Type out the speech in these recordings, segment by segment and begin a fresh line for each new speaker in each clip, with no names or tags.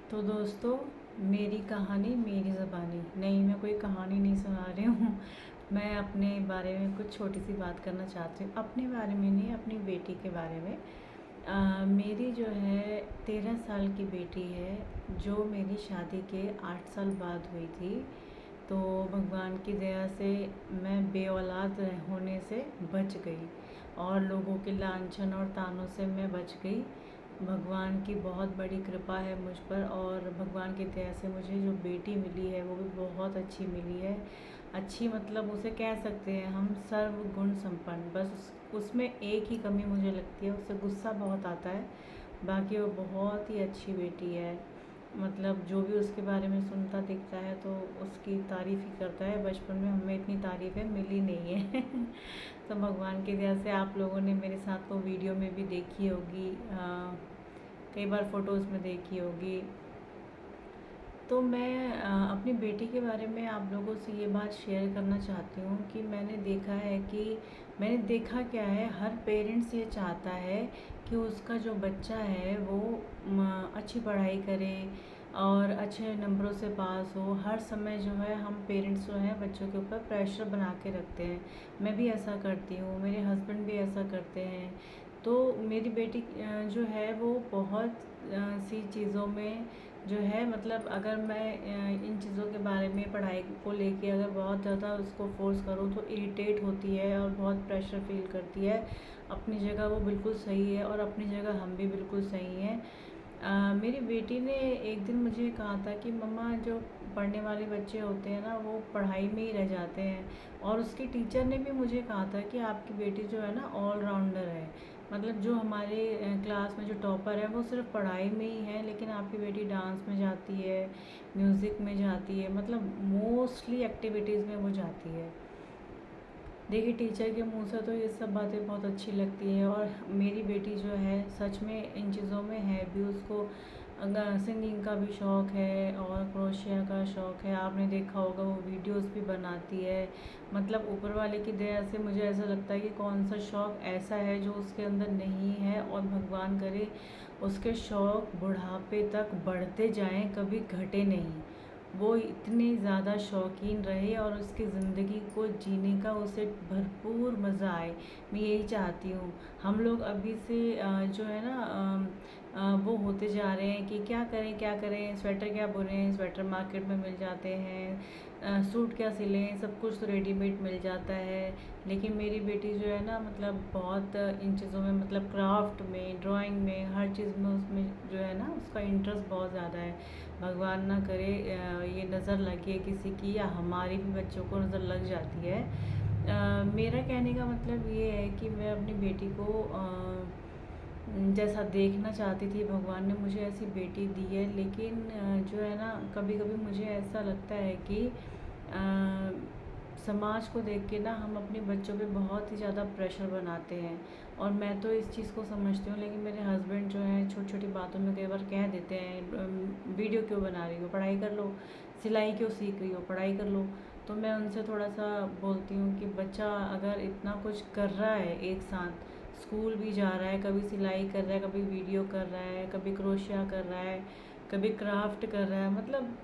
तो दोस्तों, मेरी कहानी मेरी ज़बानी नहीं, मैं कोई कहानी नहीं सुना रही हूँ। मैं अपने बारे में कुछ छोटी सी बात करना चाहती हूँ, अपने बारे में नहीं, अपनी बेटी के बारे में। मेरी जो है 13 साल की बेटी है, जो मेरी शादी के 8 साल बाद हुई थी। तो भगवान की दया से मैं बेऔलाद होने से बच गई और लोगों के लांछन और तानों से मैं बच गई। भगवान की बहुत बड़ी कृपा है मुझ पर, और भगवान की दया से मुझे जो बेटी मिली है वो भी बहुत अच्छी मिली है। अच्छी मतलब उसे कह सकते हैं हम सर्वगुण संपन्न। बस उसमें एक ही कमी मुझे लगती है, उससे गुस्सा बहुत आता है। बाकी वो बहुत ही अच्छी बेटी है। मतलब जो भी उसके बारे में सुनता दिखता है तो उसकी तारीफ़ ही करता है। बचपन में हमें इतनी तारीफ़ें मिली नहीं है। तो भगवान की दया से आप लोगों ने मेरे साथ वो वीडियो में भी देखी होगी, कई बार फ़ोटोज़ में देखी होगी। तो मैं अपनी बेटी के बारे में आप लोगों से ये बात शेयर करना चाहती हूँ कि मैंने देखा क्या है, हर पेरेंट्स ये चाहता है कि उसका जो बच्चा है वो अच्छी पढ़ाई करे और अच्छे नंबरों से पास हो। हर समय जो है हम पेरेंट्स जो हैं बच्चों के ऊपर प्रेशर बना के रखते हैं। मैं भी ऐसा करती हूँ, मेरे हस्बैंड भी ऐसा करते हैं। तो मेरी बेटी जो है वो बहुत सी चीज़ों में जो है, मतलब अगर मैं इन चीज़ों के बारे में पढ़ाई को लेके अगर बहुत ज़्यादा उसको फोर्स करूँ तो इरिटेट होती है और बहुत प्रेशर फील करती है। अपनी जगह वो बिल्कुल सही है और अपनी जगह हम भी बिल्कुल सही हैं। मेरी बेटी ने एक दिन मुझे कहा था कि मम्मा, जो पढ़ने वाले बच्चे होते हैं ना वो पढ़ाई में ही रह जाते हैं। और उसकी टीचर ने भी मुझे कहा था कि आपकी बेटी जो है ना ऑलराउंडर है। मतलब जो हमारे क्लास में जो टॉपर है वो सिर्फ पढ़ाई में ही है, लेकिन आपकी बेटी डांस में जाती है, म्यूज़िक में जाती है, मतलब मोस्टली एक्टिविटीज़ में वो जाती है। देखिए, टीचर के मुंह से तो ये सब बातें बहुत अच्छी लगती है, और मेरी बेटी जो है सच में इन चीज़ों में है भी। उसको सिंगिंग का भी शौक़ है और क्रोशिया का शौक़ है। आपने देखा होगा वो वीडियोस भी बनाती है। मतलब ऊपर वाले की दया से मुझे ऐसा लगता है कि कौन सा शौक़ ऐसा है जो उसके अंदर नहीं है, और भगवान करे उसके शौक़ बुढ़ापे तक बढ़ते जाएं, कभी घटे नहीं। वो इतनी ज़्यादा शौकीन रहे और उसकी ज़िंदगी को जीने का उसे भरपूर मज़ा आए। मैं यही चाहती हूँ। हम लोग अभी से जो है ना वो होते जा रहे हैं कि क्या करें क्या करें, स्वेटर क्या बुनें, स्वेटर मार्केट में मिल जाते हैं, सूट क्या सिलें, सब कुछ तो रेडीमेड मिल जाता है। लेकिन मेरी बेटी जो है ना, मतलब बहुत इन चीज़ों में, मतलब क्राफ्ट में, ड्राइंग में, हर चीज़ में उसमें जो है ना उसका इंटरेस्ट बहुत ज़्यादा है। भगवान ना करे ये नज़र लगे किसी की, या हमारे भी बच्चों को नज़र लग जाती है। मेरा कहने का मतलब ये है कि मैं अपनी बेटी को जैसा देखना चाहती थी, भगवान ने मुझे ऐसी बेटी दी है। लेकिन जो है ना, कभी कभी मुझे ऐसा लगता है कि समाज को देख के ना हम अपने बच्चों पे बहुत ही ज़्यादा प्रेशर बनाते हैं। और मैं तो इस चीज़ को समझती हूँ, लेकिन मेरे हस्बैंड जो हैं छोटी छोटी बातों में कई बार कह देते हैं, वीडियो क्यों बना रही हो, पढ़ाई कर लो, सिलाई क्यों सीख रही हो, पढ़ाई कर लो। तो मैं उनसे थोड़ा सा बोलती हूँ कि बच्चा अगर इतना कुछ कर रहा है एक साथ, स्कूल भी जा रहा है, कभी सिलाई कर रहा है, कभी वीडियो कर रहा है, कभी क्रोशिया कर रहा है, कभी क्राफ्ट कर रहा है, मतलब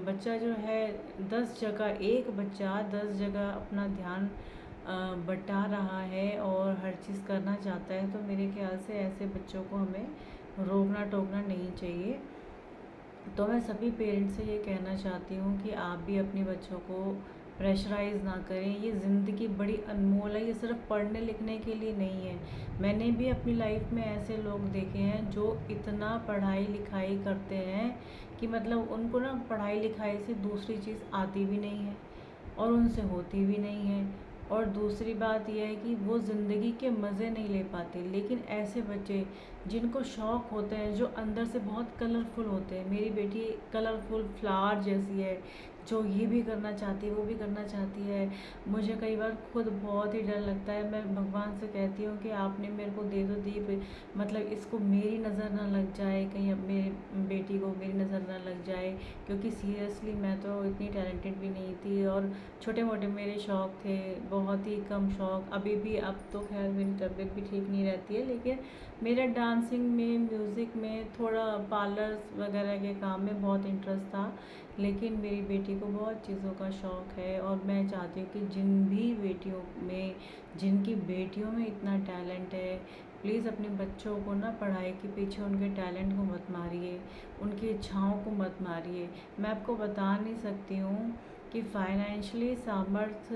बच्चा जो है 10 जगह, एक बच्चा 10 जगह अपना ध्यान बटा रहा है और हर चीज़ करना चाहता है। तो मेरे ख्याल से ऐसे बच्चों को हमें रोकना टोकना नहीं चाहिए। तो मैं सभी पेरेंट्स से ये कहना चाहती हूँ कि आप भी अपने बच्चों को प्रेशराइज़ ना करें। ये ज़िंदगी बड़ी अनमोल है, ये सिर्फ पढ़ने लिखने के लिए नहीं है। मैंने भी अपनी लाइफ में ऐसे लोग देखे हैं जो इतना पढ़ाई लिखाई करते हैं कि मतलब उनको ना पढ़ाई लिखाई से दूसरी चीज़ आती भी नहीं है और उनसे होती भी नहीं है। और दूसरी बात यह है कि वो ज़िंदगी के मज़े नहीं ले पाते। लेकिन ऐसे बच्चे जिनको शौक़ होते हैं, जो अंदर से बहुत कलरफुल होते हैं, मेरी बेटी कलरफुल फ्लावर जैसी है, जो ये भी करना चाहती है वो भी करना चाहती है। मुझे कई बार खुद बहुत ही डर लगता है। मैं भगवान से कहती हूँ कि आपने मेरे को दे दो दी, मतलब इसको मेरी नज़र ना लग जाए, कहीं अब मेरी बेटी को मेरी नज़र ना लग जाए। क्योंकि सीरियसली मैं तो इतनी टैलेंटेड भी नहीं थी, और छोटे मोटे मेरे शौक़ थे, बहुत ही कम शौक़। अभी भी, अब तो खैर मेरी तबीयत भी ठीक नहीं रहती है, लेकिन मेरा डांसिंग में, म्यूज़िक में, थोड़ा पार्लर्स वगैरह के काम में बहुत इंटरेस्ट था, लेकिन मेरी बेटी को बहुत चीज़ों का शौक़ है और मैं चाहती हूँ कि जिनकी बेटियों में इतना टैलेंट है, प्लीज़ अपने बच्चों को ना पढ़ाई के पीछे उनके टैलेंट को मत मारिए, उनकी इच्छाओं को मत मारिए। मैं आपको बता नहीं सकती हूँ कि फाइनेंशियली सामर्थ्य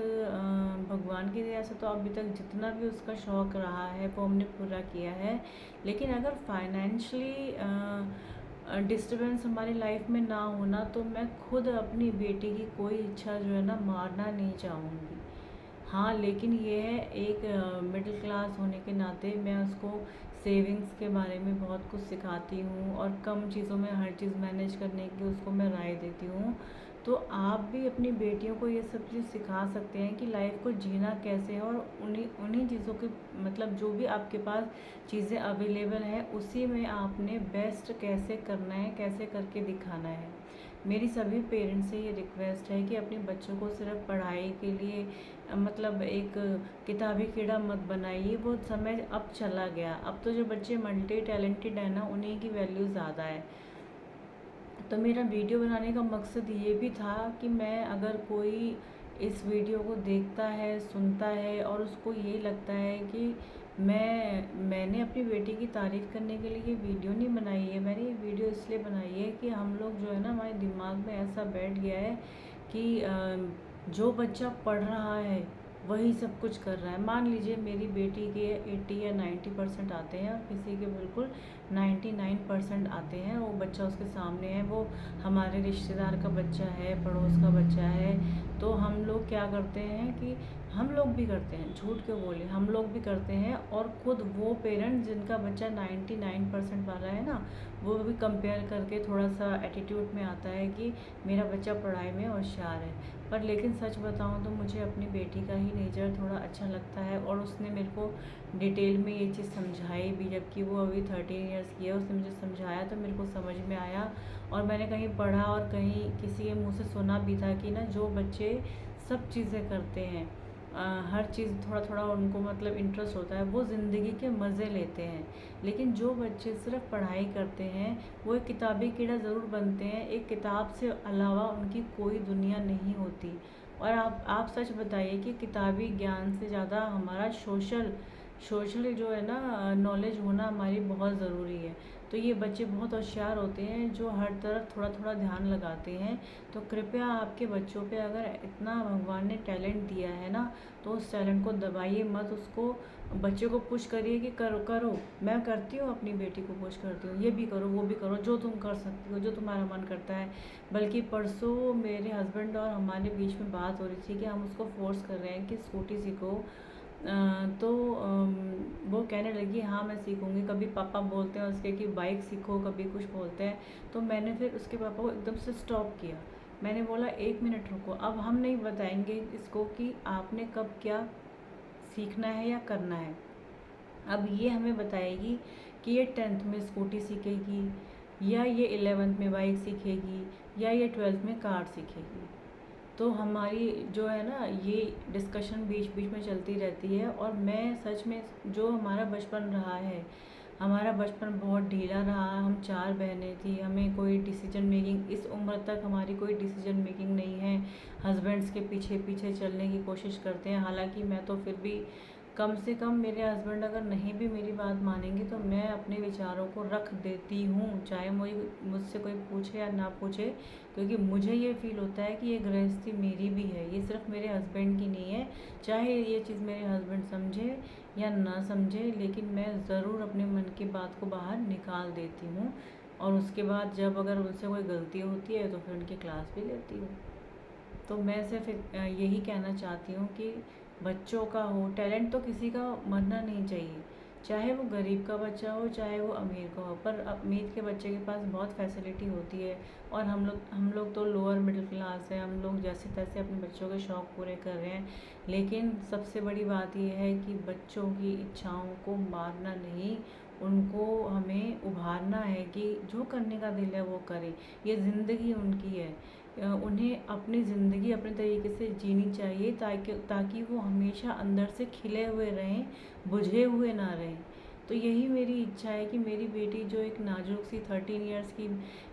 भगवान की दया से तो अभी तक जितना भी उसका शौक़ रहा है वो हमने पूरा किया है, लेकिन अगर फाइनेंशियली डिस्टर्बेंस हमारी लाइफ में ना होना तो मैं खुद अपनी बेटी की कोई इच्छा जो है ना मारना नहीं चाहूँगी। हाँ, लेकिन ये है एक मिडिल क्लास होने के नाते मैं उसको सेविंग्स के बारे में बहुत कुछ सिखाती हूँ और कम चीज़ों में हर चीज़ मैनेज करने की उसको मैं राय देती हूँ। तो आप भी अपनी बेटियों को ये सब चीज़ सिखा सकते हैं कि लाइफ को जीना कैसे है और उन्हीं उन्हीं चीज़ों के मतलब जो भी आपके पास चीज़ें अवेलेबल हैं उसी में आपने बेस्ट कैसे करना है, कैसे करके दिखाना है। मेरी सभी पेरेंट्स से ये रिक्वेस्ट है कि अपने बच्चों को सिर्फ पढ़ाई के लिए मतलब एक किताबी कीड़ा मत बनाइए, वो समय अब चला गया। अब तो जो बच्चे मल्टी टैलेंटेड है ना उन्हीं की वैल्यू ज़्यादा है। तो मेरा वीडियो बनाने का मकसद ये भी था कि मैं अगर कोई इस वीडियो को देखता है, सुनता है और उसको ये लगता है कि मैंने अपनी बेटी की तारीफ़ करने के लिए ये वीडियो नहीं बनाई है, मैंने ये वीडियो इसलिए बनाई है कि हम लोग जो है ना हमारे दिमाग में ऐसा बैठ गया है कि जो बच्चा पढ़ रहा है वही सब कुछ कर रहा है। मान लीजिए मेरी बेटी के 80 या 90% आते हैं और किसी के बिल्कुल 99% आते हैं, वो बच्चा उसके सामने है, वो हमारे रिश्तेदार का बच्चा है, पड़ोस का बच्चा है। तो हम लोग क्या करते हैं कि हम लोग भी करते हैं, झूठ क्यों बोले, हम लोग भी करते हैं और ख़ुद वो पेरेंट्स जिनका बच्चा 99% वाला है ना वो भी कंपेयर करके थोड़ा सा एटीट्यूड में आता है कि मेरा बच्चा पढ़ाई में होशियार है। पर लेकिन सच बताऊं तो मुझे अपनी बेटी का ही नेचर थोड़ा अच्छा लगता है और उसने मेरे को डिटेल में ये चीज़ समझाई भी, जबकि वो अभी 13 इयर्स की है। उसने मुझे समझाया तो मेरे को समझ में आया और मैंने कहीं पढ़ा और कहीं किसी के मुँह से सुना भी था कि ना जो बच्चे सब चीज़ें करते हैं, हर चीज़ थोड़ा थोड़ा उनको मतलब इंटरेस्ट होता है, वो ज़िंदगी के मज़े लेते हैं। लेकिन जो बच्चे सिर्फ पढ़ाई करते हैं वो एक किताबी कीड़ा ज़रूर बनते हैं, एक किताब से अलावा उनकी कोई दुनिया नहीं होती। और आप सच बताइए कि किताबी ज्ञान से ज़्यादा हमारा सोशल जो है ना नॉलेज होना हमारी बहुत ज़रूरी है। तो ये बच्चे बहुत होशियार होते हैं जो हर तरफ थोड़ा थोड़ा ध्यान लगाते हैं। तो कृपया आपके बच्चों पे अगर इतना भगवान ने टैलेंट दिया है ना तो उस टैलेंट को दबाइए मत, उसको बच्चे को पुश करिए कि करो करो। मैं करती हूँ, अपनी बेटी को पुश करती हूँ, ये भी करो वो भी करो, जो तुम कर सकती हो, जो तुम्हारा मन करता है। बल्कि परसों मेरे हस्बैंड और हमारे बीच में बात हो रही थी कि हम उसको फोर्स कर रहे हैं कि स्कूटी सीखो। तो वो कहने लगी हाँ मैं सीखूँगी। कभी पापा बोलते हैं उसके कि बाइक सीखो, कभी कुछ बोलते हैं। तो मैंने फिर उसके पापा को एकदम से स्टॉप किया। मैंने बोला 1 मिनट रुको, अब हम नहीं बताएंगे इसको कि आपने कब क्या सीखना है या करना है। अब ये हमें बताएगी कि ये 10th में स्कूटी सीखेगी या ये 11th में बाइक सीखेगी या ये 12th में कार सीखेगी। तो हमारी जो है ना ये डिस्कशन बीच बीच में चलती रहती है। और मैं सच में जो हमारा बचपन रहा है, हमारा बचपन बहुत ढीला रहा। हम 4 बहनें थी, हमें कोई डिसीजन मेकिंग, इस उम्र तक हमारी कोई डिसीजन मेकिंग नहीं है। हस्बैंड्स के पीछे पीछे चलने की कोशिश करते हैं। हालांकि मैं तो फिर भी कम से कम मेरे हस्बैंड अगर नहीं भी मेरी बात मानेंगे तो मैं अपने विचारों को रख देती हूँ, चाहे मुझसे कोई पूछे या ना पूछे, क्योंकि मुझे ये फील होता है कि ये गृहस्थी मेरी भी है, ये सिर्फ मेरे हस्बैंड की नहीं है। चाहे ये चीज़ मेरे हस्बैंड समझे या ना समझे, लेकिन मैं ज़रूर अपने मन की बात को बाहर निकाल देती हूँ। और उसके बाद जब अगर उनसे कोई गलती होती है तो फिर उनकी क्लास भी लेती हूँ। तो मैं सिर्फ यही कहना चाहती हूँ कि बच्चों का हो टैलेंट तो किसी का मरना नहीं चाहिए, चाहे वो गरीब का बच्चा हो चाहे वो अमीर का हो। पर अमीर के बच्चे के पास बहुत फैसिलिटी होती है और हम लोग तो लोअर मिडिल क्लास है, हम लोग जैसे तैसे अपने बच्चों के शौक़ पूरे कर रहे हैं। लेकिन सबसे बड़ी बात यह है कि बच्चों की इच्छाओं को मारना नहीं, उनको हमें उभारना है कि जो करने का दिल है वो करें। ये ज़िंदगी उनकी है, उन्हें अपनी ज़िंदगी अपने तरीके से जीनी चाहिए ताकि वो हमेशा अंदर से खिले हुए रहें, बुझे हुए ना रहें। तो यही मेरी इच्छा है कि मेरी बेटी जो एक नाजुक सी 13 इयर्स की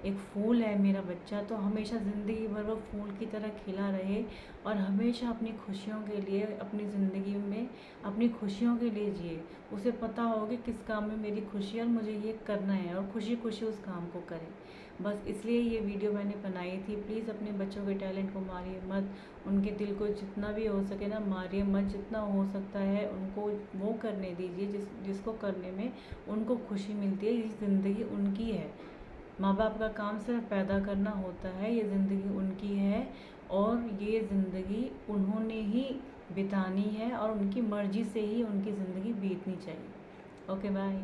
एक फूल है, मेरा बच्चा, तो हमेशा ज़िंदगी भर वो फूल की तरह खिला रहे और हमेशा अपनी खुशियों के लिए, अपनी ज़िंदगी में अपनी खुशियों के लिए जिए। उसे पता हो कि किस काम में मेरी खुशी है और मुझे ये करना है, और खुशी खुशी उस काम को करे। बस इसलिए ये वीडियो मैंने बनाई थी। प्लीज़ अपने बच्चों के टैलेंट को मारिए मत, उनके दिल को जितना भी हो सके ना मारिए मत, जितना हो सकता है उनको वो करने दीजिए जिसको करने में उनको खुशी मिलती है। ये ज़िंदगी उनकी है, माँ बाप का काम सिर्फ पैदा करना होता है, ये ज़िंदगी उनकी है और ये ज़िंदगी उन्होंने ही बितानी है और उनकी मर्ज़ी से ही उनकी ज़िंदगी बीतनी चाहिए। Okay bye.